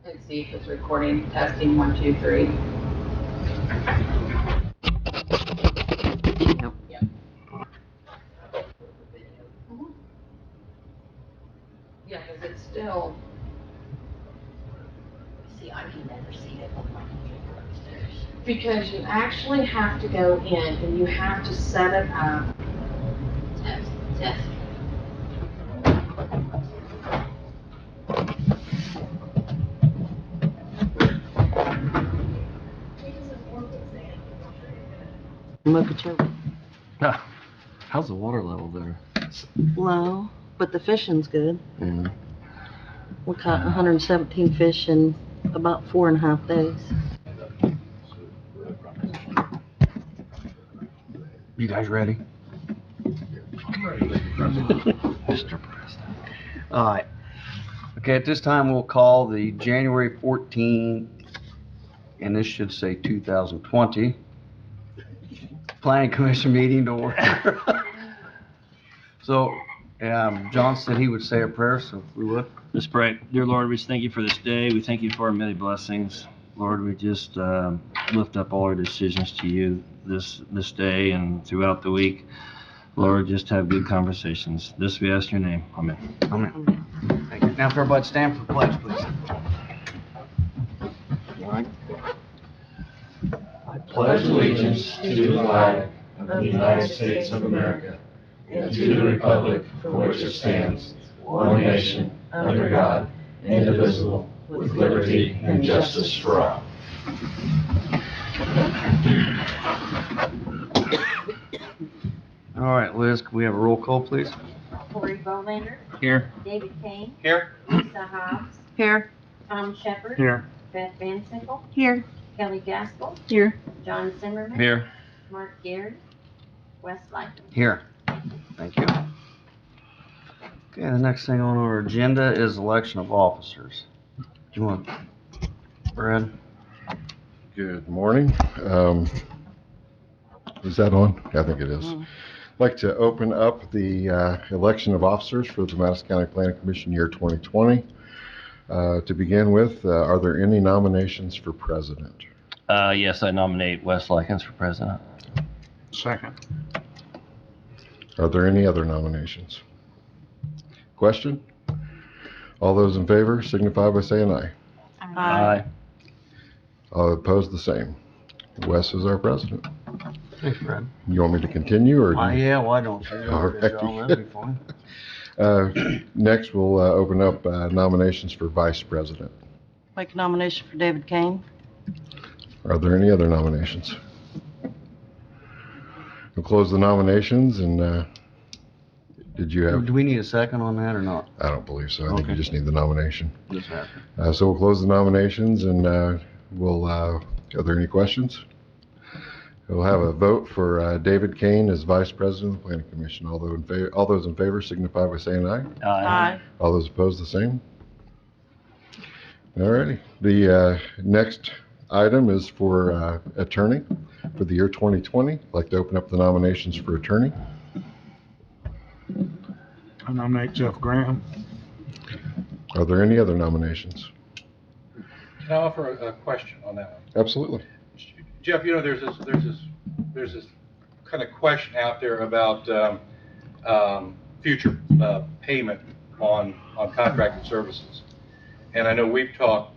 Let's see if it's recording. Testing 1, 2, 3. Yep. Yep. Yeah, because it's still. See, I can never see it on my computer upstairs. Because you actually have to go in and you have to set it up. Test, test. Look at your How's the water level there? low, but the fishing's good. Yeah. We caught 117 fish in about 4.5 days. You guys ready? Mr. President. All right. Okay, at this time, we'll call the January 14th, and this should say 2020, Planning Commission meeting to order. So, John said he would say a prayer, so if we would. Let's pray. Dear Lord, we just thank you for this day. We thank you for our many blessings. Lord, we just lift up all our decisions to you this day and throughout the week. Lord, just have good conversations. This we ask in your name. Amen. Amen. Thank you. Now, if everybody stand for the pledge, please. I pledge allegiance to the flag of the United States of America and to the republic for which it stands, one nation, under God, indivisible, with liberty and justice for all. All right, Liz, can we have a roll call, please? Corey Bowlander, Here. David Kane, Here. Lisa Hobbs, Here. Tom Shepard, Here. Beth Van Sickle, Here. Kelly Gaskell, Here. John Zimmerman, Here. Mark Gary, Wes Lyton. Here. Thank you. Okay, the next thing on our agenda is election of officers. Do you want, Brad? Good morning. Is that on? I think it is. I'd like to open up the election of officers for the Madison County Planning Commission year 2020. To begin with, are there any nominations for president? Yes, I nominate Wes Likens for president. Second. Are there any other nominations? Question? All those in favor signify by saying aye. Aye. All opposed, the same. Wes is our president. Thanks, Brad. You want me to continue or? Yeah, why don't you? All Good job, right. that'd be fine. Next, we'll open up nominations for vice president. Make a nomination for David Kane. Are there any other nominations? We'll close the nominations and did you have? Do we need a second on that or not? I don't believe so. I think you Okay. just need the nomination. Just have. So we'll close the nominations and are there any questions? We'll have a vote for David Kane as vice president of the Planning Commission. All those in favor signify by saying aye. Aye. All those opposed, the same. All righty. The next item is for attorney for the year 2020. I'd like to open up the nominations for attorney. I nominate Jeff Graham. Are there any other nominations? Can I offer a question on that one? Absolutely. Jeff, you know, there's this kind of question out there about future payment on contracted services. And I know we've talked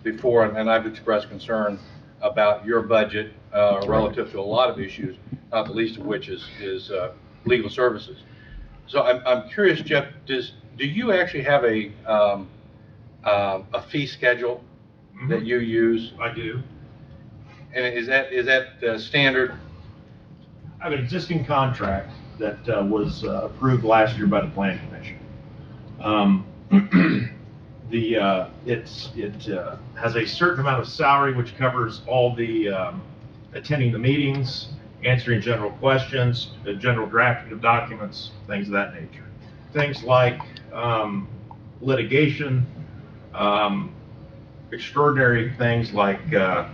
before, and I've expressed concern about your budget relative to a lot of issues, not the least of which is legal services. So I'm curious, Jeff, do you actually have a fee schedule that you use? I do. And is that standard? I have an existing contract that was approved last year by the Planning Commission. It has a certain amount of salary which covers all the attending the meetings, answering general questions, the general drafting of documents, things of that nature. Things like litigation, extraordinary things like the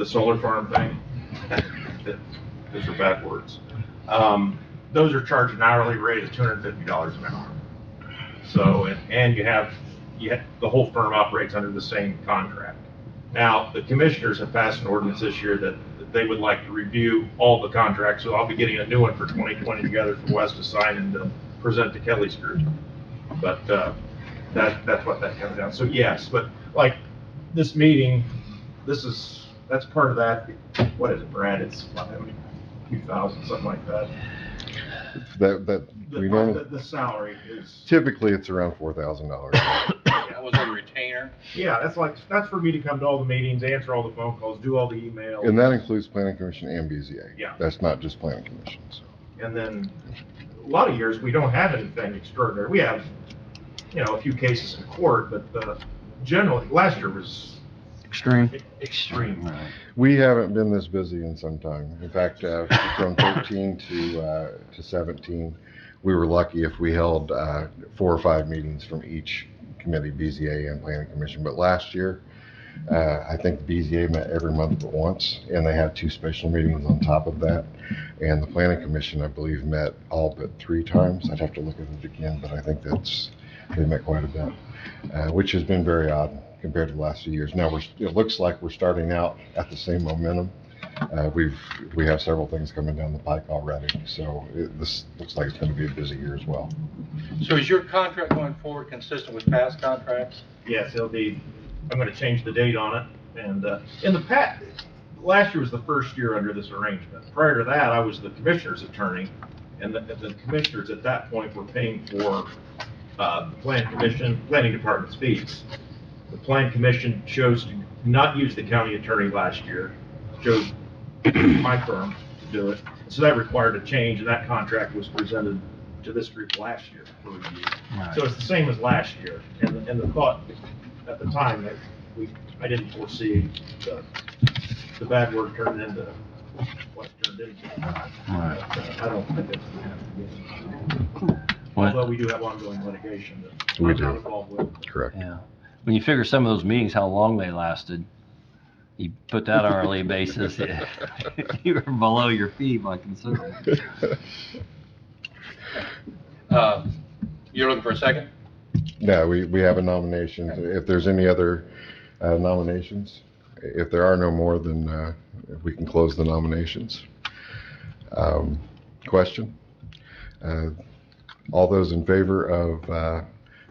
solar farm thing. Those are bad words. Those are charged an hourly rate of $250 an hour. So, and you have the whole firm operates under the same contract. Now, the commissioners have passed an ordinance this year that they would like to review all the contracts, so I'll be getting a new one for 2020 together for Wes to sign and present to Kelly's group. But that's what that comes down. So yes, but like this meeting, that's part of that. What is it, Brad? It's how many? 2,000, something like that. The salary is. Typically, it's around $4,000. That was a retainer. Yeah, that's for me to come to all the meetings, answer all the phone calls, do all the emails. And that includes planning commission and BZA. Yeah. That's not just planning commission. So. And then a lot of years, we don't have anything extraordinary. We have, a few cases in court, but generally, last year was Extreme. extreme. Right. We haven't been this busy in some time. In fact, from 13 to 17, we were lucky if we held 4 or 5 meetings from each committee, BZA and Planning Commission. But last year, I think the BZA met every month but once, and they had 2 special meetings on top of that. And the Planning Commission, I believe, met all but 3 times. I'd have to look at it again, but I think they met quite a bit, which has been very odd compared to the last few years. Now it looks like we're starting out at the same momentum. We have several things coming down the pike already, so this looks like it's going to be a busy year as well. So is your contract going forward consistent with past contracts? Yes, I'm going to change the date on it. And in the past, last year was the first year under this arrangement. Prior to that, I was the commissioner's attorney, and the commissioners at that point were paying for the planning department's fees. The planning commission chose to not use the county attorney last year, chose my firm to do it. So that required a change, and that contract was presented to this group last year for review. Right. So it's the same as last year. And the thought at the time that I didn't foresee the bad word turned into what it turned into. Right. But, I don't think that's going to happen again. Although we do have ongoing litigation that We I'm not do. involved with. Correct. Yeah. When you figure some of those meetings, how long they lasted, you put that hourly basis, you were below your fee by considerable. You're looking for a second? No, we have a nomination. If there's any other nominations, if there are no more, then we can close the nominations. Question? All those in favor of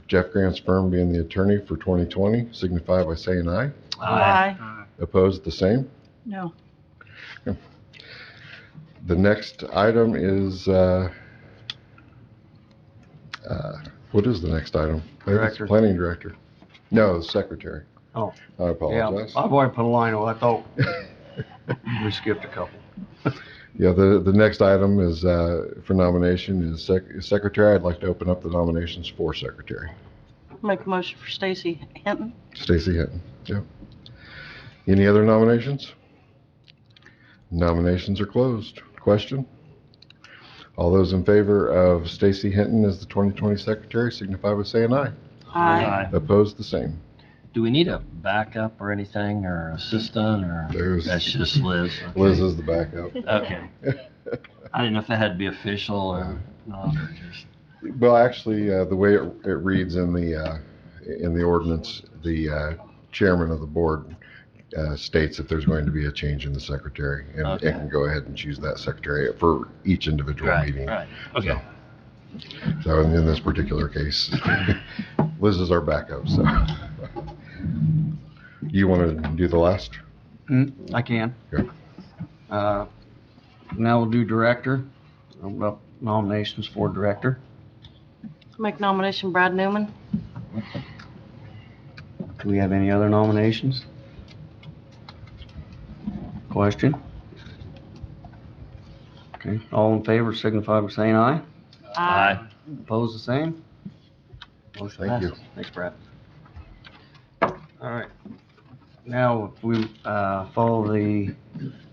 Jeff Grant's firm being the attorney for 2020 signify by saying aye. Aye. Opposed, the same. No. The next item is, what is the next item? I think it's Director. Planning Director. No, Secretary. Oh, I yeah, apologize. I've already put a line on, I thought we skipped a couple. Yeah, the next item is, for nomination is Secretary. I'd like to open up the nominations for Secretary. Make a motion for Stacy Hinton. Stacy Hinton, yep. Any other nominations? Nominations are closed. Question? All those in favor of Stacy Hinton as the 2020 Secretary signify by saying aye. Aye. Opposed, the same. Do we need a backup or anything, or assistant, or that's just Liz? Okay. Liz is the backup. Okay. I didn't know if that had to be official or not, or just. Well, actually, the way it reads in the ordinance, the chairman of the board states if there's going to be a change in the secretary, and Okay. it can go ahead and choose that secretary for each individual meeting. Right, okay. So in this particular case, Liz is our backup, so. You want to do the last? I can. Okay. Now we'll do director. Well, nominations for director. Make nomination Brad Newman. Do we have any other nominations? Question? Okay, all in favor signify by saying aye. Aye. Opposed, the same? Motion Thank you. passes. Thanks, Brad. All right. Now, if we follow the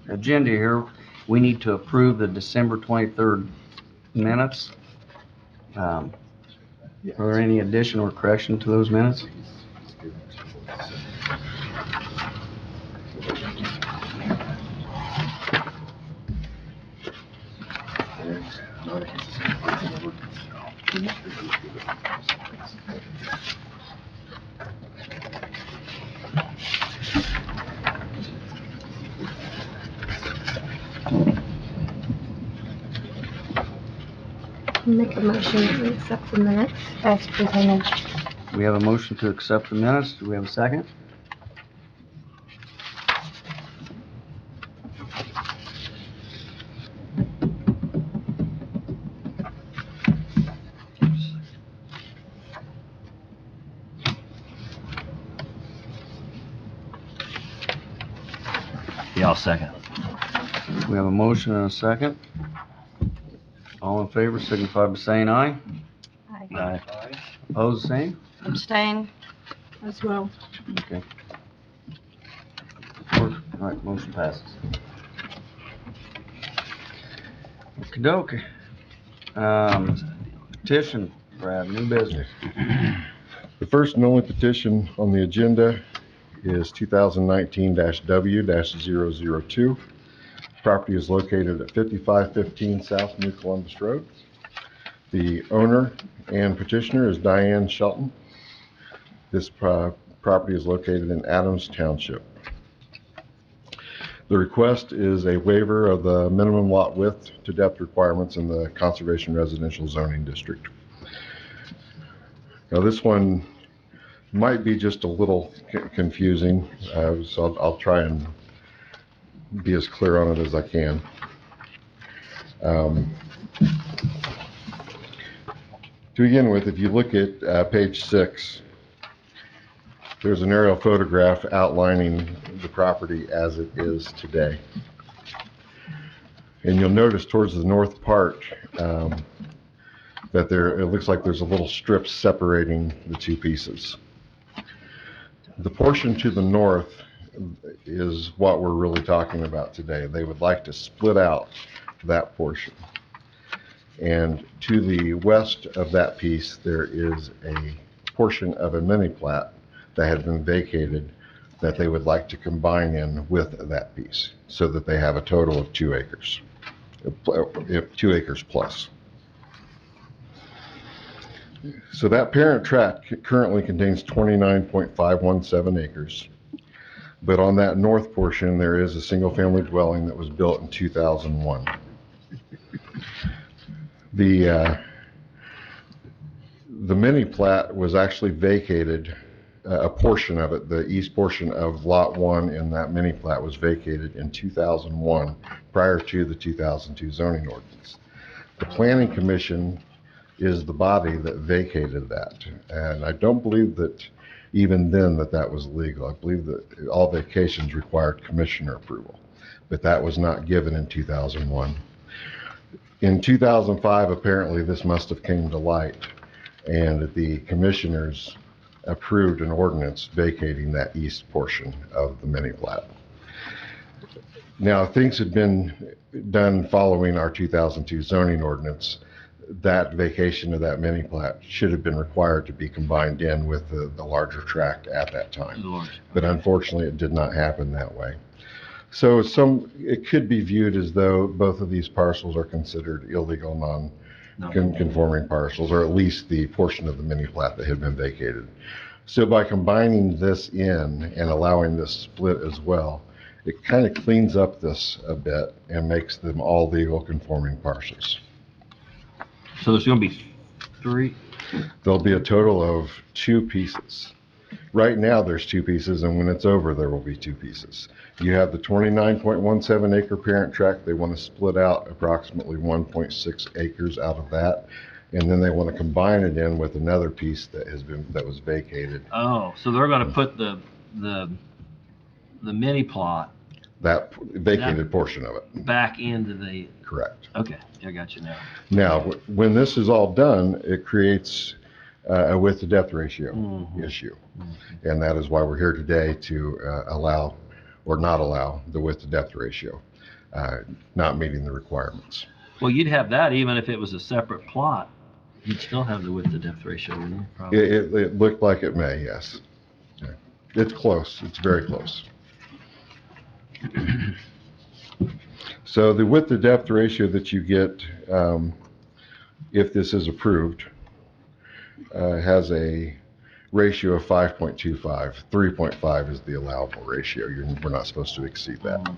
agenda here, we need to approve the December 23rd minutes. Are there any addition or correction to those minutes? Make a motion to accept the minutes as presented. We have a motion to accept the minutes. Do we have a second? Yeah, I'll second. We have a motion and a second. All in favor, signify by saying aye. Aye. Opposed, same? Abstain? As well. Okay. All right, motion passes. Okey-dokey. Petition, Brad, new business. The first and only petition on the agenda is 2019-W-002. Property is located at 5515 South New Columbus Road. The owner and petitioner is Diane Shelton. This property is located in Adams Township. The request is a waiver of the minimum lot width to depth requirements in the Conservation Residential Zoning District. Now, this one might be just a little confusing, so I'll try and be as clear on it as I can. To begin with, if you look at page 6, there's an aerial photograph outlining the property as it is today. And you'll notice towards the north part that it looks like there's a little strip separating the two pieces. The portion to the north is what we're really talking about today. They would like to split out that portion. And to the west of that piece, there is a portion of a mini plat that had been vacated that they would like to combine in with that piece so that they have a total of 2 acres, 2 acres plus. So that parent tract currently contains 29.517 acres. But on that north portion, there is a single-family dwelling that was built in 2001. The mini plat was actually vacated, a portion of it, the east portion of Lot 1 in that mini plat was vacated in 2001 prior to the 2002 zoning ordinance. The Planning Commission is the body that vacated that, and I don't believe that even then that was legal. I believe that all vacations required commissioner approval, but that was not given in 2001. In 2005, apparently this must have came to light, and the commissioners approved an ordinance vacating that east portion of the mini plat. Now, things had been done following our 2002 zoning ordinance. That vacation of that mini plat should have been required to be combined in with the larger tract at that time. But unfortunately, it did not happen that way. So it could be viewed as though both of these parcels are considered illegal, non-conforming parcels, or at least the portion of the mini plat that had been vacated. So by combining this in and allowing this split as well, it kind of cleans up this a bit and makes them all legal conforming parcels. So there's going to be 3? There'll be a total of 2 pieces. Right now, there's 2 pieces, and when it's over, there will be 2 pieces. You have the 29.17 acre parent tract. They want to split out approximately 1.6 acres out of that, and then they want to combine it in with another piece that was vacated. Oh, so they're going to put the mini plot That vacated portion of it. back into the. Correct. Okay, I got you now. Now, when this is all done, it creates a width to depth ratio issue. And that is why we're here today to allow or not allow the width to depth ratio, not meeting the requirements. Well, you'd have that even if it was a separate plot. You'd still have the width to depth ratio, wouldn't you? Probably. It looked like it may, yes. Okay. It's close. It's very close. So the width to depth ratio that you get if this is approved has a ratio of 5.25. 3.5 is the allowable ratio. We're not supposed to exceed that.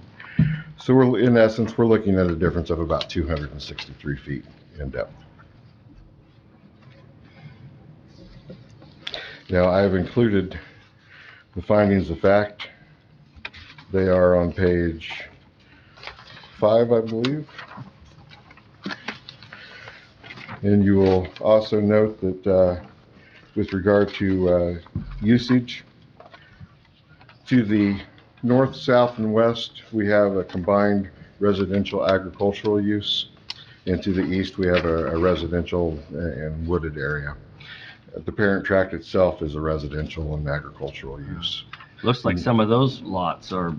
So in essence, we're looking at a difference of about 263 feet in depth. Now, I've included the findings of fact. They are on page 5, I believe. And you will also note that with regard to usage, to the north, south, and west, we have a combined residential agricultural use. And to the east, we have a residential and wooded area. The parent tract itself is a residential and agricultural use. Looks like some of those lots are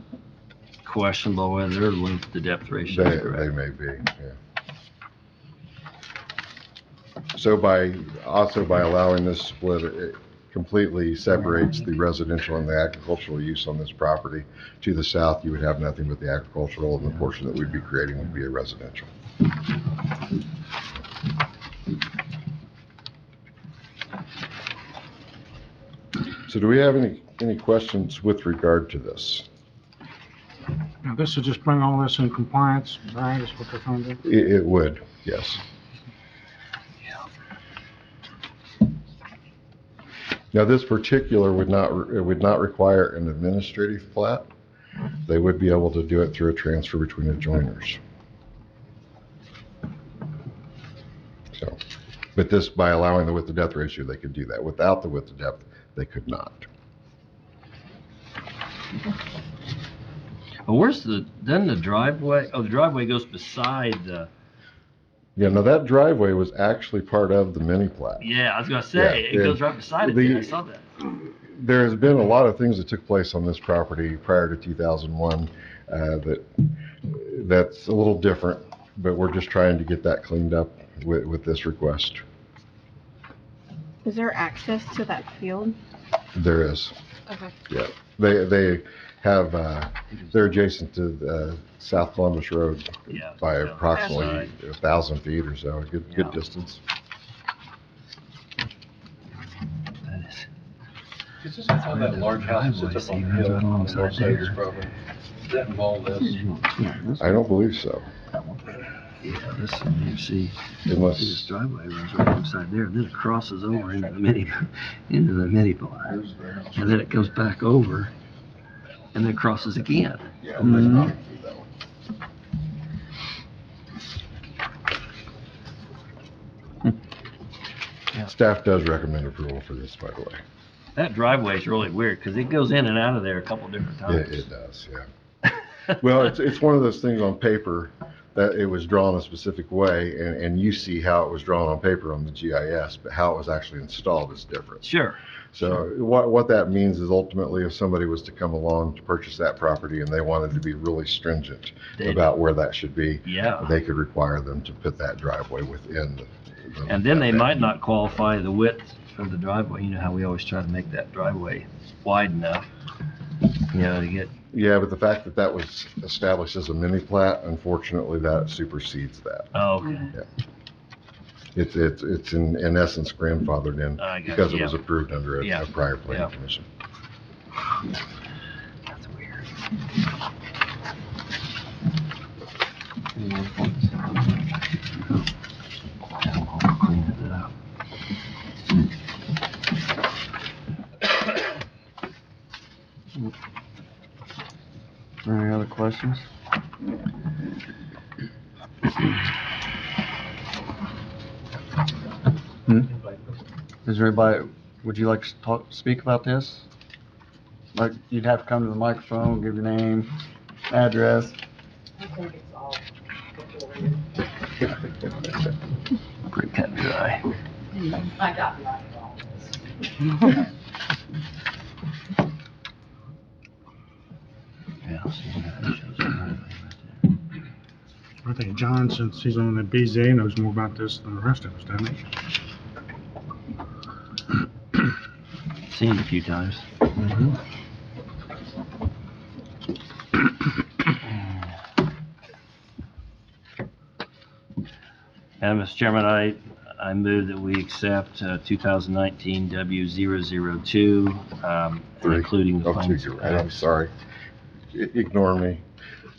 questionable whether they're linked to depth ratio. They may be, yeah. So by allowing this split, it completely separates the residential and the agricultural use on this property. To the south, you would have nothing but the agricultural, and the portion that we'd be creating would be a residential. So do we have any questions with regard to this? Now, this will just bring all this in compliance, right, is what they're trying to do? It would, yes. Now, this particular would not require an administrative plat. They would be able to do it through a transfer between adjoiners. So, but this, by allowing the width to depth ratio, they could do that. Without the width to depth, they could not. Well, where's then the driveway? Oh, the driveway goes beside the. Yeah, now that driveway was actually part of the mini plat. Yeah, I was gonna say, it goes right beside it. I saw that. There has been a lot of things that took place on this property prior to 2001 that's a little different, but we're just trying to get that cleaned up with this request. Is there access to that field? There is. Okay. Yeah, they have, they're adjacent to South Columbus Road Yeah. by approximately Right. 1,000 feet or so, a good Yeah. distance. That is. Is this how that large house that sits up on the hill on the north side of this property? Does that involve this? I don't believe so, Yeah, this, you see, unless, this driveway runs right inside there, and then it crosses over into the mini plat. And then it goes back over, and then crosses again. yeah, Mhm. that's not include that one. Staff does recommend approval for this, by the way. That driveway is really weird, because it goes in and out of there a couple different times. It does, yeah. Well, it's one of those things on paper that it was drawn a specific way, and you see how it was drawn on paper on the GIS, but how it was actually installed is different. Sure. So what that means is ultimately if somebody was to come along to purchase that property and they wanted to be really stringent about where that should be, Yeah. they could require them to put that driveway within the. And then they might not qualify the width of the driveway. You know how we always try to make that driveway wide enough, to get. Yeah, but the fact that that was established as a mini plat, unfortunately, that supersedes that. Oh, okay. It's in essence grandfathered in I got because you, it was yeah. approved under Yeah. a prior planning Yeah. commission. That's weird. Clean it up. Any other questions? Is there anybody, would you like to speak about this? Like, you'd have to come to the microphone, give your name, address. I think it's all Pretty cut and dry. I got like all this. Yeah, I'll see that shows the driveway right there. I think John, since he's on the BZA, knows more about this than the rest of us, doesn't he? Seen it a few times. And Mr. Chairman, I move that we accept 2019 W002, including the Oh, findings you're of right. I'm facts. sorry. Ignore me.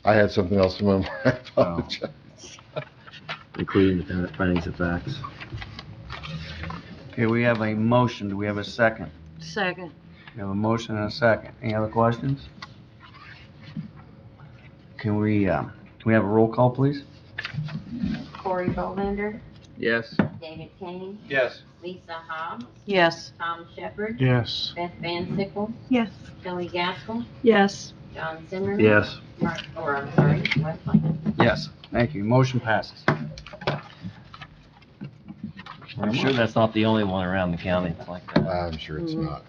I had something else in my mind. I apologize. Including the findings of facts. Okay, we have a motion. Do we have a second? Second. We have a motion and a second. Any other questions? Can we have a roll call, please? Corey Bolander, Yes. David Kane, Yes. Lisa Hobbs, Yes. Tom Shepherd, Yes. Beth Van Sickle, Yes. Kelly Gaskell, Yes. John Zimmerman. Yes. Wes Lincoln. Yes. Thank you. Motion passes. I'm sure that's not the only one around the county that's like that. I'm sure it's Mhm. not.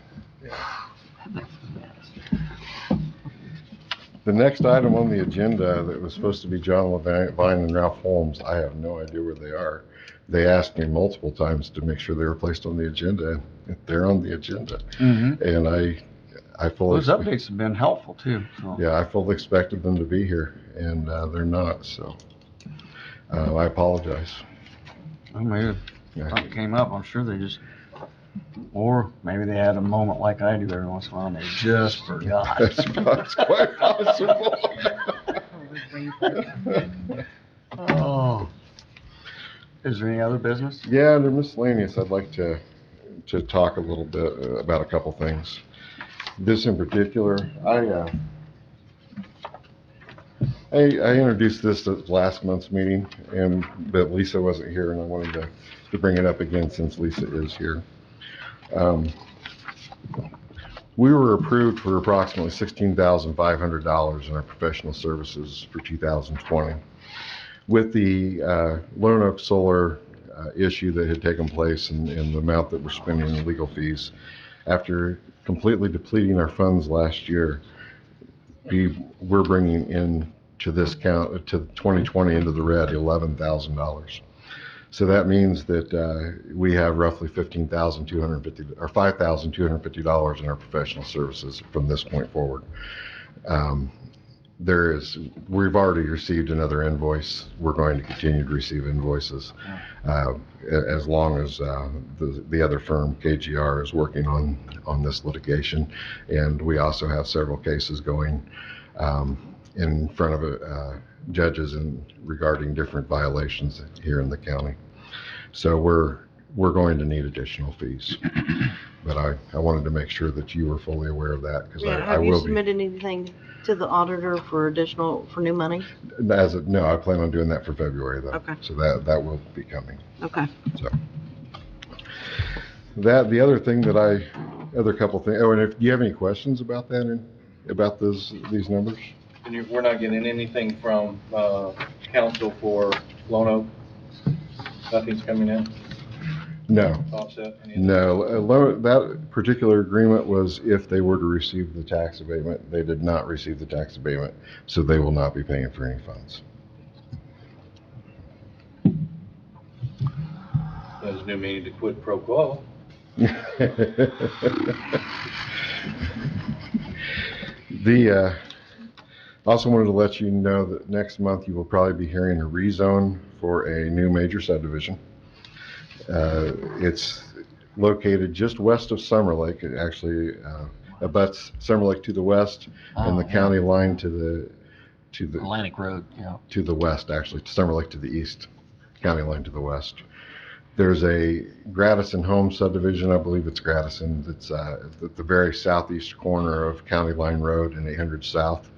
The next item on the agenda that was supposed to be John Levine and Ralph Holmes, I have no idea where they are. They asked me multiple times to make sure they were placed on the agenda. They're on the agenda. Mm-hmm. And I fully. Those updates have been helpful too, so. Yeah, I fully expected them to be here, and they're not, so I apologize. Well, maybe if something came up, I'm sure they just, or maybe they had a moment like I do every once in a while, and they just forgot. That's quite possible. Oh. Is there any other business? Yeah, under miscellaneous, I'd like to talk a little bit about a couple things. This in particular, I introduced this at last month's meeting, but Lisa wasn't here, and I wanted to bring it up again since Lisa is here. We were approved for approximately $16,500 in our professional services for 2020. With the Lone Oak Solar issue that had taken place and the amount that we're spending in legal fees, after completely depleting our funds last year, we're bringing in to this count to 2020 into the red $11,000. So that means that we have roughly $15,250 or $5,250 in our professional services from this point forward. We've already received another invoice. We're going to continue to receive invoices as long as the other firm, KGR, is working on this litigation. And we also have several cases going in front of judges regarding different violations here in the county. So we're going to need additional fees. But I wanted to make sure that you were fully aware of that, because I Have you will be. submitted anything to the auditor for new money? No, I plan on doing that for February though. Okay. So that will be coming. Okay. So the other thing other couple things. Oh, and if you have any questions about that, about these numbers? And we're not getting anything from council for Lone Oak? Nothing's coming in? No. Offset? No, that particular agreement was if they were to receive the tax abatement. They did not receive the tax abatement, so they will not be paying for any funds. There's new meaning to quid pro quo. Also wanted to let you know that next month you will probably be hearing a rezone for a new major subdivision. It's located just west of Summer Lake. It actually abuts Summer Lake to the west and the county line to the Atlantic Road, yeah. to the west, actually, Summer Lake to the east, county line to the west. There's a Gradison Home subdivision, I believe it's Gradison, that's at the very southeast corner of County Line Road and 800 South.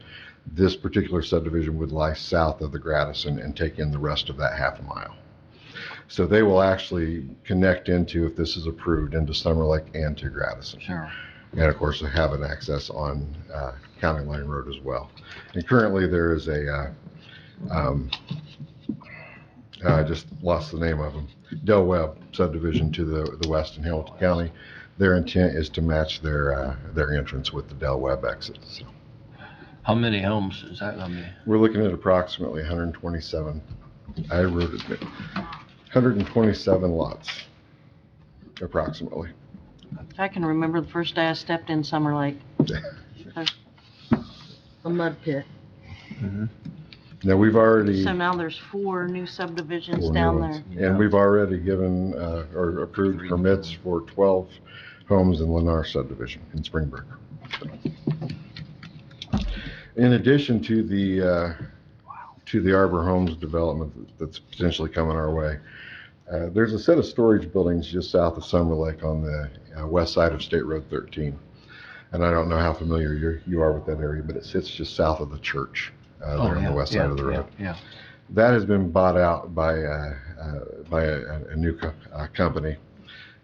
This particular subdivision would lie south of the Gradison and take in the rest of that half a mile. So they will actually connect into, if this is approved, into Summer Lake and to Gradison. Sure. And of course, they have an access on County Line Road as well. And currently there is I just lost the name of them, Del Webb subdivision to the west in Hamilton County. Their intent is to match their entrance with the Del Webb exit. So How many homes is that gonna be? we're looking at approximately 127. I wrote it, 127 lots, approximately. I can remember the first day I stepped in Summer Lake. A mud pit. Mm-hmm. Now we've already. So now there's 4 new subdivisions 4 new down ones. there. And we've already given or approved permits for 12 homes in Lennar subdivision in Springbrook. In addition to the Arbor Homes development that's potentially coming our way, there's a set of storage buildings just south of Summer Lake on the west side of State Road 13. And I don't know how familiar you are with that area, but it sits just south of the church there on the west side of the road. Yeah. That has been bought out by a new company.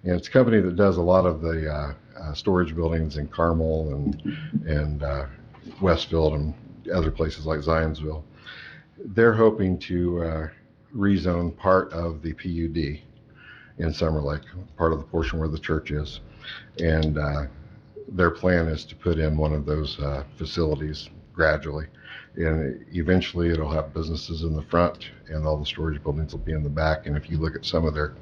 And it's a company that does a lot of the storage buildings in Carmel and Westfield and other places like Zionsville. They're hoping to rezone part of the PUD in Summer Lake, part of the portion where the church is. And their plan is to put in one of those facilities gradually. And eventually it'll have businesses in the front and all the storage buildings will be in the back. And if you look at some of their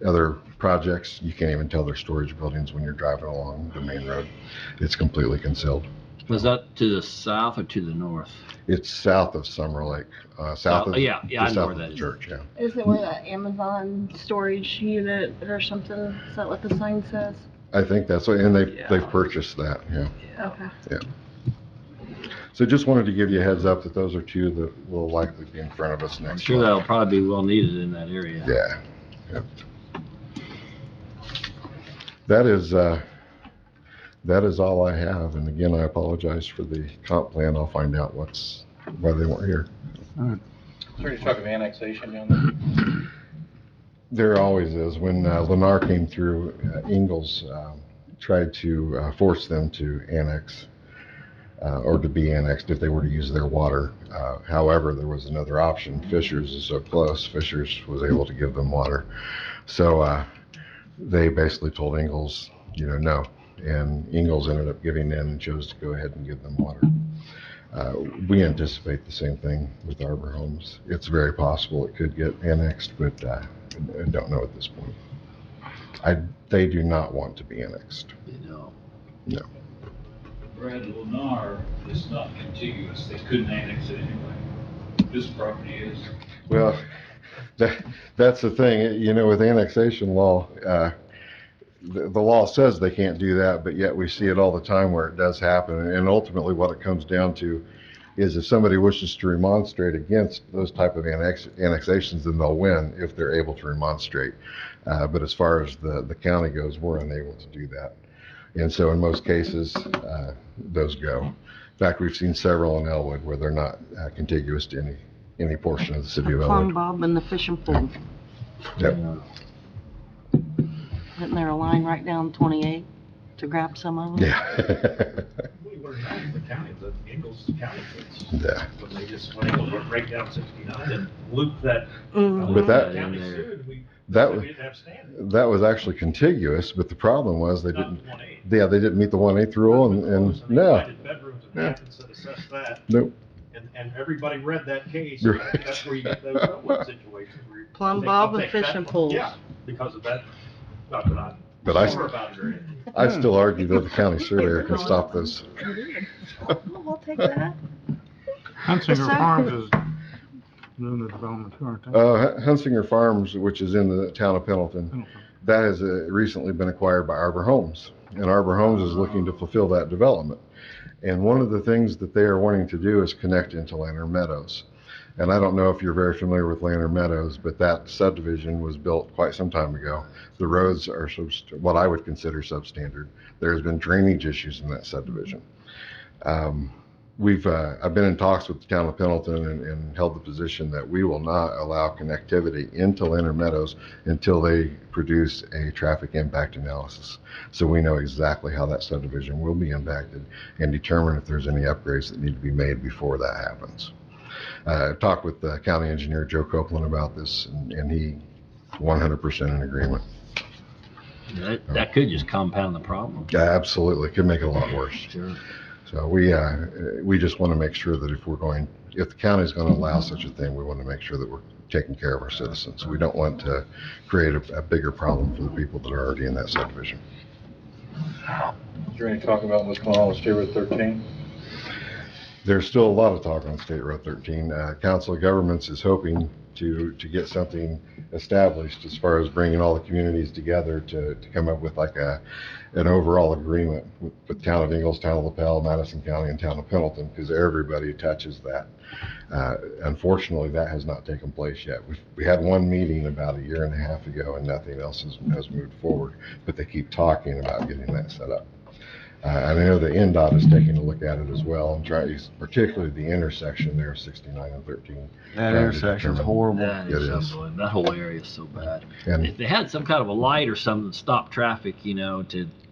other projects, you can't even tell they're storage buildings when you're driving along the main road. It's completely concealed. Was that to the south or to the north? It's south of Summer Lake, south of yeah, I know south where of that the is. church. Yeah. Is it where that Amazon storage unit or something? Is that what the sign says? I think that's what, and they've purchased that. Yeah. Okay. So just wanted to give you a heads up that those are two that will likely be in front of us next. I'm sure month. that'll probably be well needed in that area. Yeah. Yep. That is all I have. And again, I apologize for the comp plan. I'll find out why they weren't here. Is there any talk of annexation down there? There always is. When Lennar came through, Ingalls tried to force them to annex or to be annexed if they were to use their water. However, there was another option. Fishers is so close. Fishers was able to give them water. So they basically told Ingalls, no. And Ingalls ended up giving in and chose to go ahead and give them water. We anticipate the same thing with Arbor Homes. It's very possible it could get annexed, but I don't know at this point. They do not want to be annexed. No. Brad, Lennar is not contiguous. They couldn't annex it anyway. This property is. Well, that's the thing. With annexation law, the law says they can't do that, but yet we see it all the time where it does happen. And ultimately what it comes down to is if somebody wishes to remonstrate against those type of annexations, then they'll win if they're able to remonstrate. But as far as the county goes, we're unable to do that. And so in most cases, those go. In fact, we've seen several in Elwood where they're not contiguous to any portion of the city of Plum Elwood. Bob and the fishing pool. Yep. Isn't there a line right down 28 to grab some of them? Yeah. We learned that in the county, the Ingalls County case. Yeah. When Ingalls would break down 69 and loop that. But that- County sued, That we was- didn't have standing. That was actually contiguous, but the problem was they Not didn't. 1/8. Yeah, they didn't meet the 1/8 rule, and They no, divided bedrooms and half and said assess that, nope. and everybody read that case. Right. That's where you get those Elwood situations. Where you Plum think, Bob I'll and take that fishing one. pools. Yeah, because of that. Not that I'm But I- sure about it or anything. I still argue that the county surveyor can stop those. We'll take that. Hunsinger Second. Farms is doing the development too, aren't they? Hunsinger Farms, which is in the town of Pendleton, that has recently been acquired by Arbor Homes. And Arbor Homes is looking to fulfill that development. And one of the things that they are wanting to do is connect into Lantern Meadows. And I don't know if you're very familiar with Lantern Meadows, but that subdivision was built quite some time ago. The roads are what I would consider substandard. There's been drainage issues in that subdivision. I've been in talks with the town of Pendleton and held the position that we will not allow connectivity into Lantern Meadows until they produce a traffic impact analysis. So we know exactly how that subdivision will be impacted and determine if there's any upgrades that need to be made before that happens. I talked with the county engineer, Joe Copeland, about this, and he 100% in agreement. That could just compound the problem. Absolutely, could make it a lot worse. Sure. So we just want to make sure that if the county's going to allow such a thing, we want to make sure that we're taking care of our citizens. We don't want to create a bigger problem for the people that are already in that subdivision. Is there any talk about what's going on with State Road 13? There's still a lot of talk on State Road 13. Council of Governments is hoping to get something established as far as bringing all the communities together to come up with like an overall agreement with Town of Ingalls, Town of LaPel, Madison County, and Town of Pendleton, because everybody touches that. Unfortunately, that has not taken place yet. We had one meeting about a year and a half ago, and nothing else has moved forward, but they keep talking about getting that set up. I know the NDOT is taking a look at it as well, and particularly the intersection there, 69 and 13. That intersection's horrible. That It is is. unbelievable. That whole area is so bad. And If they had some kind of a light or something to stop traffic,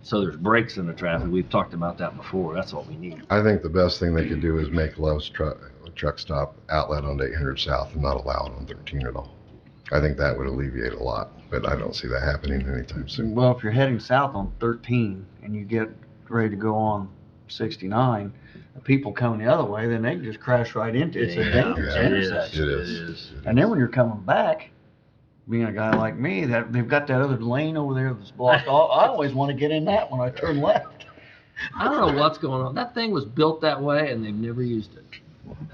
so there's brakes in the traffic, we've talked about that before, that's what we need. I think the best thing they could do is make Love's truck stop outlet on 800 South and not allow it on 13 at all. I think that would alleviate a lot, but I don't see that happening anytime soon. Well, if you're heading south on 13 and you get ready to go on 69, the people coming the other way, then they can just crash right into it. It's a dangerous intersection. It is. And then when you're coming back, being a guy like me, that they've got that other lane over there that's blocked off. I always want to get in that when I turn left. I don't know what's going on. That thing was built that way and they've never used it.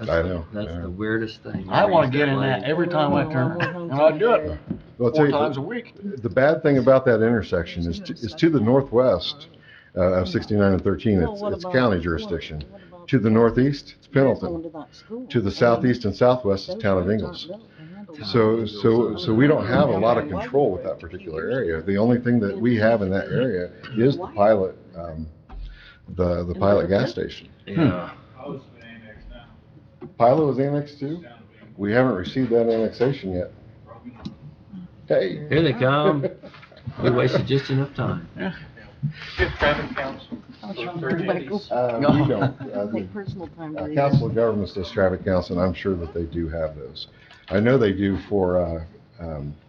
I know. That's the weirdest thing. I want to get in that every time I turn, and I do it Well, I'll tell 4 you, times a week. the bad thing about that intersection is to the northwest of 69 and 13, it's county jurisdiction. To the northeast, it's Pendleton. To the southeast and southwest is Town of Ingalls. So we don't have a lot of control with that particular area. The only thing that we have in that area is the pilot, the pilot gas station. Yeah. Pilot was annexed too? We haven't received that annexation yet. Hey. Here they come. We wasted just enough time. Get traffic counts. We don't. The Council of Governments does traffic counts, and I'm sure that they do have those. I know they do for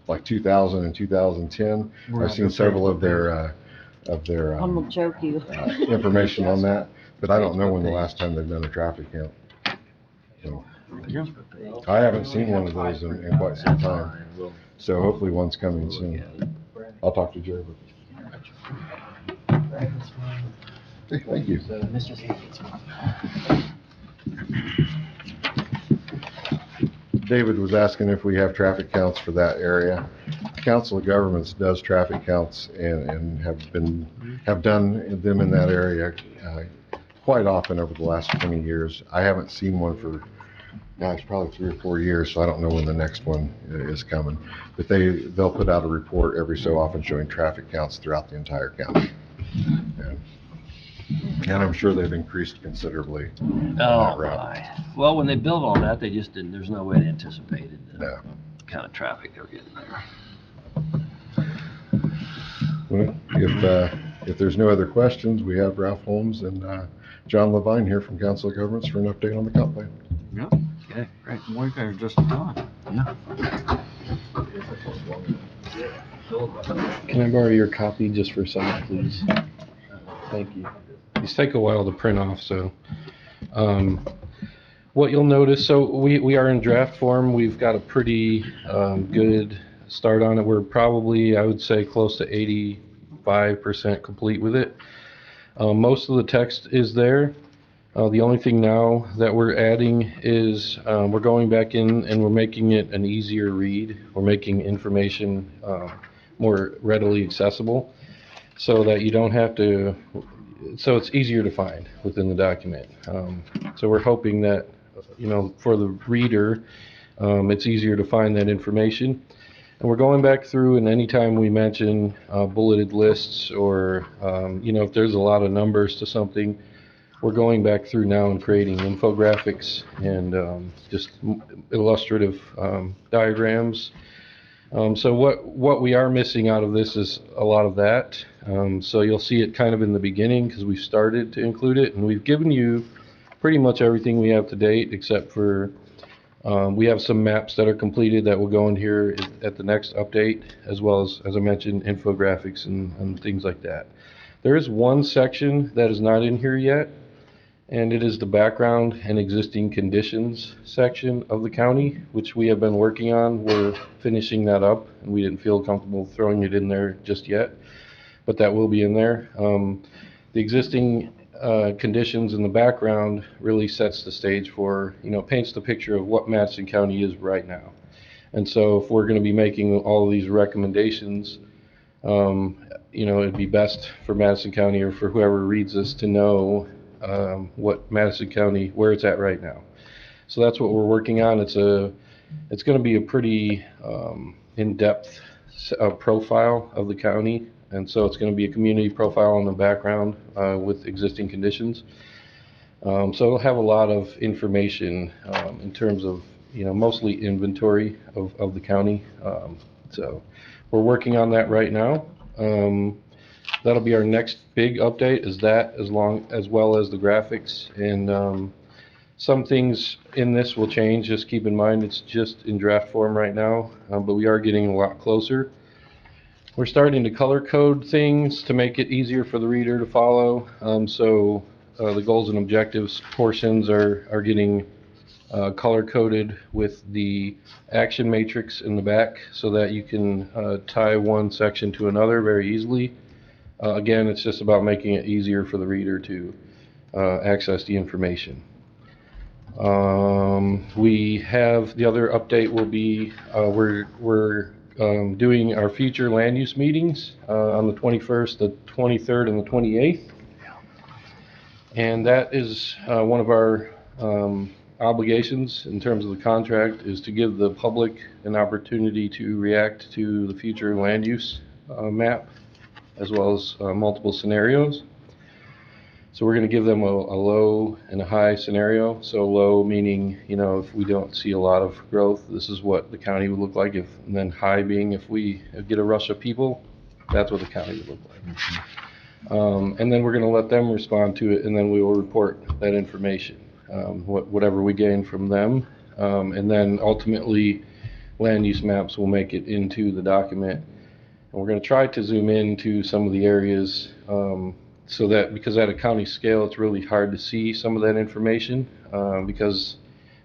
like 2000 and 2010. I've seen several of their I'm gonna choke you. information on that, but I don't know when the last time they've done a traffic count. So, I haven't seen one of those in quite some time, so hopefully one's coming soon. I'll talk to Jerry. Hey, thank you. David was asking if we have traffic counts for that area. Council of Governments does traffic counts and have done them in that area quite often over the last 20 years. I haven't seen one for, gosh, probably 3 or 4 years, so I don't know when the next one is coming. But they'll put out a report every so often showing traffic counts throughout the entire county. And I'm sure they've increased considerably on that route. My. Well, when they built all that, they just didn't, there's no way they anticipated the kind of traffic they were getting there. Well, if there's no other questions, we have Ralph Holmes and John Levine here from Council of Governments for an update on the comp plan. Yeah, okay, great. We are just done. Yeah. Can I borrow your copy just for a second, please? Thank you. These take a while to print off, so. What you'll notice, so we are in draft form. We've got a pretty good start on it. We're probably, I would say, close to 85% complete with it. Most of the text is there. The only thing now that we're adding is we're going back in and we're making it an easier read. We're making information more readily accessible so that you don't have to, so it's easier to find within the document. So we're hoping that, for the reader, it's easier to find that information. And we're going back through, and anytime we mention bulleted lists or, if there's a lot of numbers to something, we're going back through now and creating infographics and just illustrative diagrams. So what we are missing out of this is a lot of that. So you'll see it kind of in the beginning because we've started to include it, and we've given you pretty much everything we have to date except for we have some maps that are completed that will go in here at the next update, as well as I mentioned, infographics and things like that. There is one section that is not in here yet, and it is the background and existing conditions section of the county, which we have been working on. We're finishing that up, and we didn't feel comfortable throwing it in there just yet, but that will be in there. The existing conditions in the background really sets the stage for, paints the picture of what Madison County is right now. And so if we're going to be making all of these recommendations, it'd be best for Madison County or for whoever reads this to know what Madison County, where it's at right now. So that's what we're working on. It's going to be a pretty in-depth profile of the county. And so it's going to be a community profile in the background with existing conditions. So it'll have a lot of information in terms of, mostly inventory of the county. So we're working on that right now. That'll be our next big update, is that, as well as the graphics. And some things in this will change. Just keep in mind it's just in draft form right now, but we are getting a lot closer. We're starting to color code things to make it easier for the reader to follow. So the goals and objectives portions are getting color coded with the action matrix in the back so that you can tie one section to another very easily. Again, it's just about making it easier for the reader to access the information. We have, the other update will be, we're doing our future land use meetings on the 21st, the 23rd, and the 28th. And that is one of our obligations in terms of the contract, is to give the public an opportunity to react to the future land use map, as well as multiple scenarios. So we're going to give them a low and a high scenario. So low meaning, if we don't see a lot of growth, this is what the county would look like. And then high being, if we get a rush of people, that's what the county would look like. And then we're going to let them respond to it, and then we will report that information, whatever we gain from them. And then ultimately, land use maps will make it into the document. And we're going to try to zoom into some of the areas so that, because at a county scale, it's really hard to see some of that information because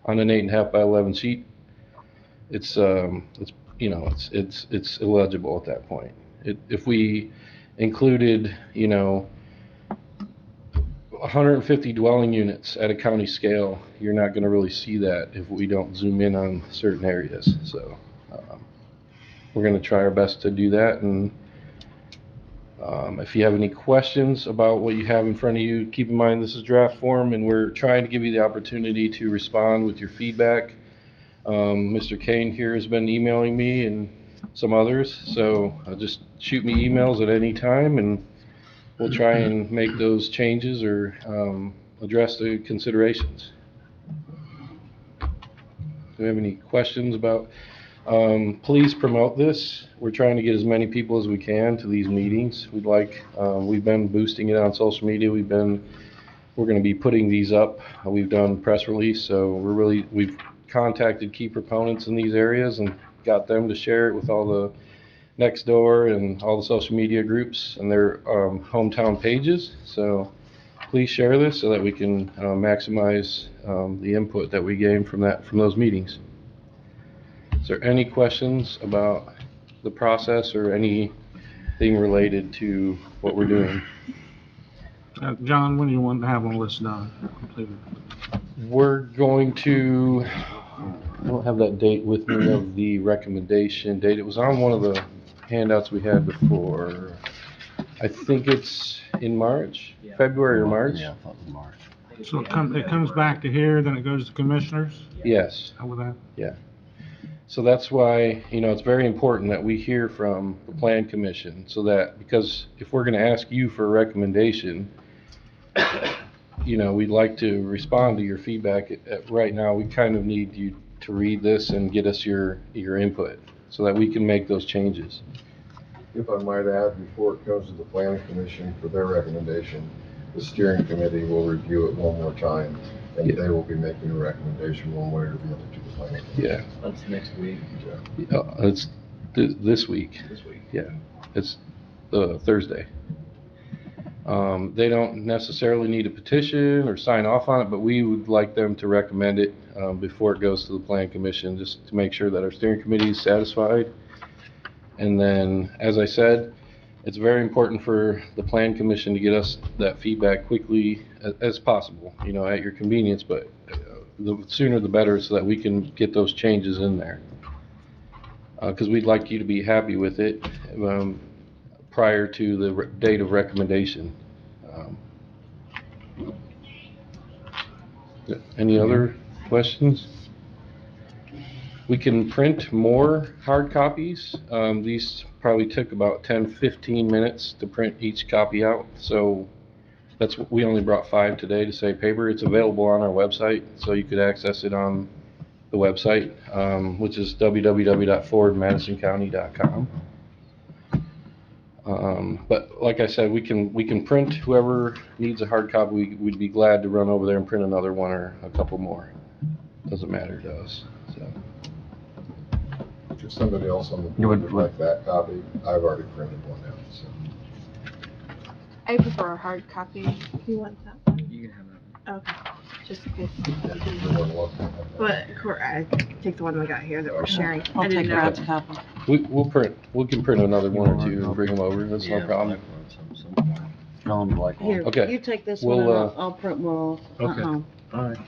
on an 8.5 by 11 sheet, it's illegible at that point. If we included, 150 dwelling units at a county scale, you're not going to really see that if we don't zoom in on certain areas. So we're going to try our best to do that. And if you have any questions about what you have in front of you, keep in mind this is draft form, and we're trying to give you the opportunity to respond with your feedback. Mr. Kane here has been emailing me and some others, so just shoot me emails at any time, and we'll try and make those changes or address the considerations. Do we have any questions about? Please promote this. We're trying to get as many people as we can to these meetings. We've been boosting it on social media. We're going to be putting these up. We've done press release, so we've contacted key proponents in these areas and got them to share it with all the next door and all the social media groups and their hometown pages. So please share this so that we can maximize the input that we gain from those meetings. Is there any questions about the process or anything related to what we're doing? John, when do you want to have all this done, completed? We're going to, I don't have that date with me of the recommendation date. It was on one of the handouts we had before. I think it's in March, February or March. Yeah, I thought it was March. So it comes back to here, then it goes to commissioners? Yes. How with that? Yeah. So that's why, it's very important that we hear from the Plan Commission, so that, because if we're going to ask you for a recommendation, we'd like to respond to your feedback. Right now, we kind of need you to read this and get us your input so that we can make those changes. If I might add, before it goes to the planning commission for their recommendation, the steering committee will review it one more time, and they will be making a recommendation one way or the other to the planning commission. Yeah. That's next week. It's this week. This week. Yeah. It's Thursday. They don't necessarily need a petition or sign off on it, but we would like them to recommend it before it goes to the Plan Commission, just to make sure that our steering committee is satisfied. And then, as I said, It's very important for the plan commission to get us that feedback quickly as possible, you know, at your convenience, but the sooner the better so that we can get those changes in there. Because we'd like you to be happy with it prior to the date of recommendation. Any other questions? We can print more hard copies. These probably took about 10-15 minutes to print each copy out. So we only brought 5 today to save paper. It's available on our website, so you could access it on the website, which is www.forwardmadisoncounty.com. But like I said, we can print. Whoever needs a hard copy, we'd be glad to run over there and print another one or a couple more. Doesn't matter to us. So. If somebody else on the You board would- would like that copy, I've already printed one out, so. I prefer a hard copy. You want that one? You can have that. Okay, just in case. Everyone loves it. But I take the one we got here that we're sharing. I I'll didn't take know. Brad's copy. We can print another one or two and bring them over. That's no problem. Here, Okay. You take this We'll, one and I'll print one off. Okay. Uh-huh. All right.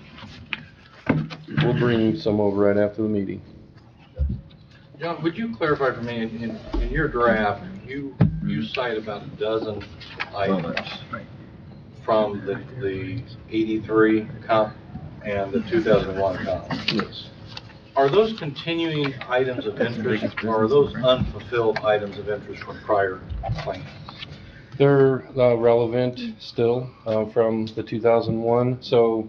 We'll bring some over right after the meeting. John, would you clarify for me, in your draft, you cite about a dozen items from the 83 comp and the 2001 comp? Yes. Are those continuing items of interest, or are those unfulfilled items of interest from prior plans? They're relevant still from the 2001. So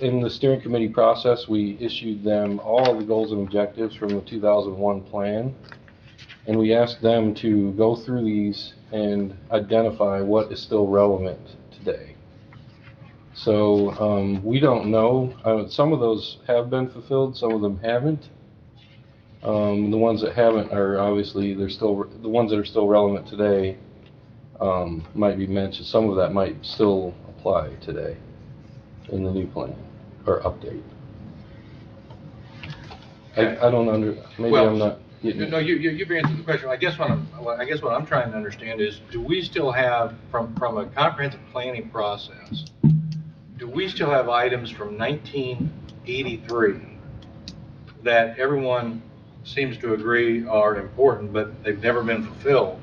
in the steering committee process, we issued them all the goals and objectives from the 2001 plan. And we asked them to go through these and identify what is still relevant today. So we don't know. Some of those have been fulfilled, some of them haven't. The ones that haven't are obviously, the ones that are still relevant today might be mentioned. Some of that might still apply today in the new plan or update. I don't maybe Well, I'm not getting. No, you've answered the question. I guess what I'm trying to understand is, do we still have, from a comprehensive planning process, do we still have items from 1983 that everyone seems to agree are important, but they've never been fulfilled?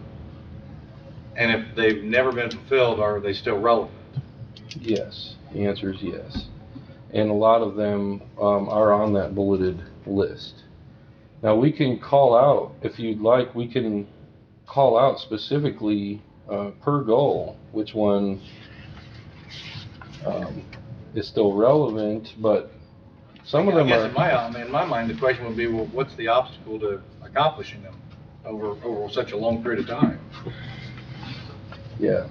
And if they've never been fulfilled, are they still relevant? Yes, the answer is yes. And a lot of them are on that bulleted list. Now we can call out, if you'd like, we can call out specifically per goal which one is still relevant, but some of them I are. guess in my mind, the question would be, well, what's the obstacle to accomplishing them over such a long period of time? Yeah.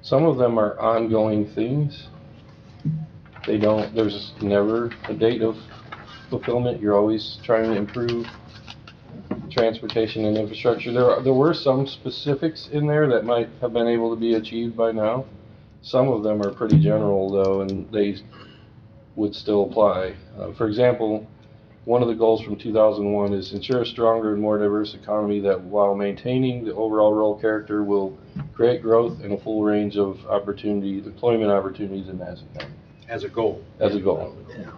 Some of them are ongoing things. There's never a date of fulfillment. You're always trying to improve transportation and infrastructure. There were some specifics in there that might have been able to be achieved by now. Some of them are pretty general though, and they would still apply. For example, one of the goals from 2001 is ensure a stronger and more diverse economy that, while maintaining the overall rural character, will create growth and a full range of employment opportunities in Madison County. As a goal. As a goal. Yeah.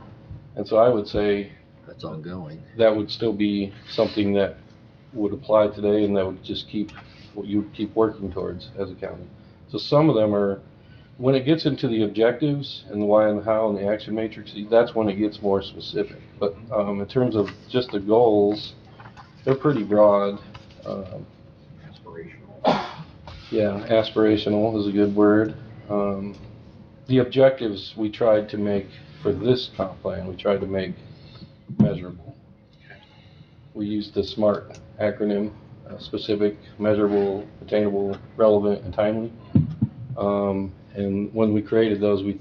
And so I would say That's ongoing. that would still be something that would apply today, and that would just what you would keep working towards as a county. So some of them are, when it gets into the objectives and the why and the how and the action matrix, that's when it gets more specific. But in terms of just the goals, they're pretty broad. Aspirational. Yeah, aspirational is a good word. The objectives we tried to make for this comp plan, we tried to make measurable. We used the SMART acronym, specific, measurable, attainable, relevant, and timely. And when we created those, we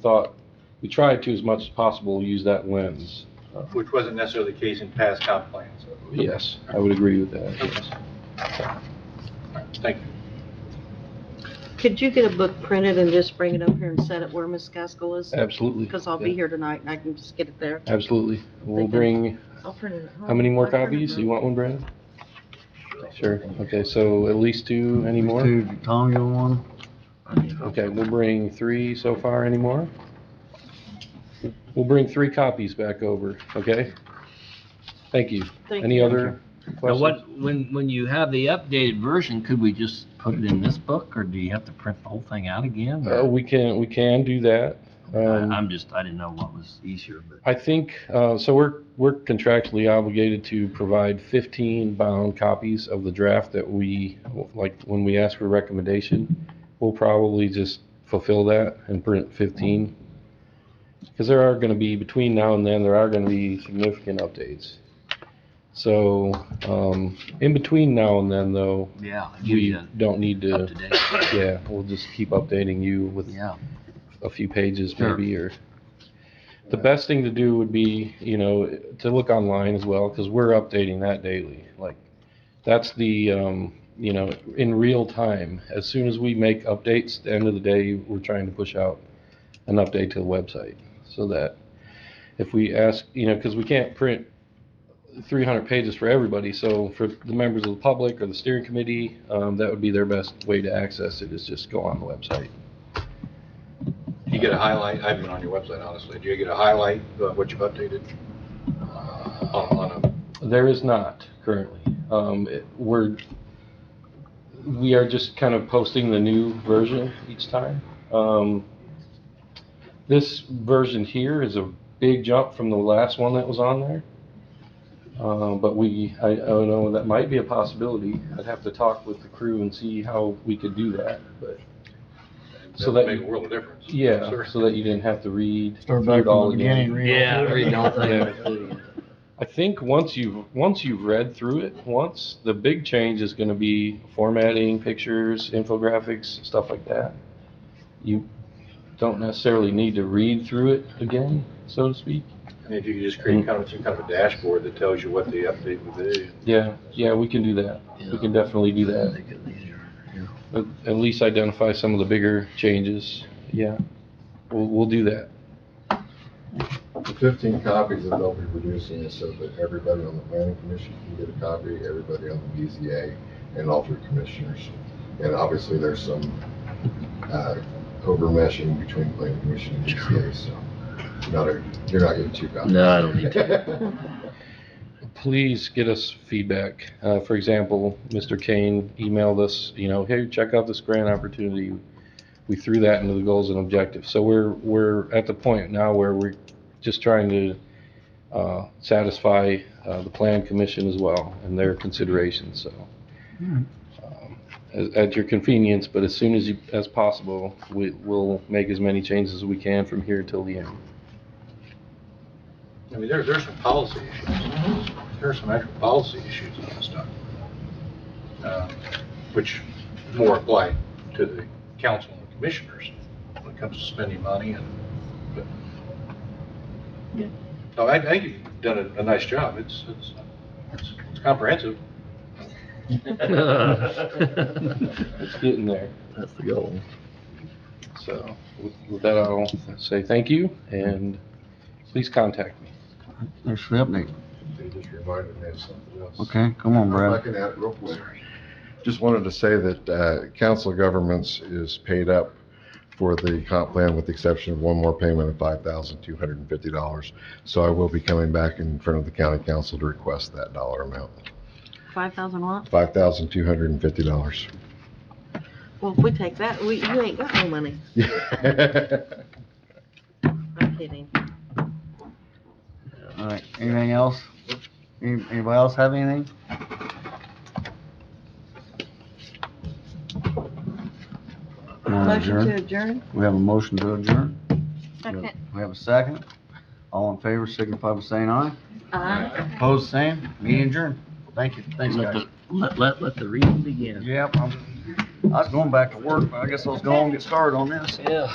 tried to, as much as possible, use that lens. Which wasn't necessarily the case in past comp plans. Yes, I would agree with that, yes. All right, thank you. Could you get a book printed and just bring it up here and set it where Miss Gaskell is? Absolutely. Because I'll be here tonight and I can just get it there. Absolutely. We'll Thank you. bring, I'll print it at home. how many more I'll print it copies? at You want one, Brandon? Sure. Okay, so at least 2 anymore? Two, Tom, you want one? Okay, we'll bring 3 so far anymore. We'll bring 3 copies back over, okay? Thank you. Thank Any you. other Now, questions? when you have the updated version, could we just put it in this book, or do you have to print the whole thing out again? or- We can do that. I didn't know what was easier, but. I think, so we're contractually obligated to provide 15 bound copies of the draft that like, when we ask for recommendation, we'll probably just fulfill that and print 15. Because there are gonna be, between now and then, there are gonna be significant updates. So, in between now and then, though, Yeah. we don't need Up to, to date. yeah, we'll just keep updating you with Yeah. a few pages Sure. maybe, or the best thing to do would be, to look online as well, because we're updating that daily. Like, that's the, in real time. As soon as we make updates, at the end of the day, we're trying to push out an update to the website, so that if we ask, because we can't print 300 pages for everybody, so for the members of the public or the steering committee, that would be their best way to access it, is just go on the website. You get a highlight, I haven't been on your website, honestly. Do you get a highlight of what you've updated? There is not currently. We are just kind of posting the new version each time. This version here is a big jump from the last one that was on there. But I don't know, that might be a possibility. I'd have to talk with the crew and see how we could do that, but. So that make a world of difference. Yeah, Sure. so that you didn't have to read Start through back it all from the again. beginning, Read the whole thing. Yeah. I think once you've read through it once, the big change is gonna be formatting, pictures, infographics, stuff like that. You don't necessarily need to read through it again, so to speak. And if you could just create some kind of a dashboard that tells you what the update would be. Yeah, we can do that. We can definitely do that. Make it easier. At least identify some of the bigger changes. Yeah, we'll do that. The 15 copies that they'll be producing is so that everybody on the planning commission can get a copy, everybody on the BZA, and all 3 commissioners. And obviously, there's some over-meshing between planning commission and BZA, so you're not getting 2 copies. No, I don't need to. Please get us feedback. For example, Mr. Kane emailed us, hey, check out this grant opportunity. We threw that into the goals and objectives. So we're at the point now where we're just trying to satisfy the plan commission as well and their considerations. So at your convenience, but as soon as possible, we'll make as many changes as we can from here till the end. I mean, there's some policy issues. There's some actual policy issues on this stuff, which more apply to the council and the commissioners when it comes to spending money So I think you've done a nice job. It's comprehensive. It's getting there. That's the goal. So with that, I'll say thank you, and please contact me. There's the update. They just reminded me of something else. Okay, come on, If I Brad. can add real quick. Just wanted to say that Council of Governments is paid up for the comp plan with the exception of one more payment of $5,250. So I will be coming back in front of the county council to request that dollar amount. 5,000 what? $5,250. Well, if we take that, you ain't got no money. I'm kidding. All right, anything else? Anybody else have anything? Motion to adjourn? We have a motion to adjourn. Second. We have a second. All in favor, signify by saying aye. Aye. Opposed, same. Meeting adjourned. Thank you. Thanks, guys. Let the reading begin. Yep, I was going back to work, but I guess I was going to get started on this. Yeah.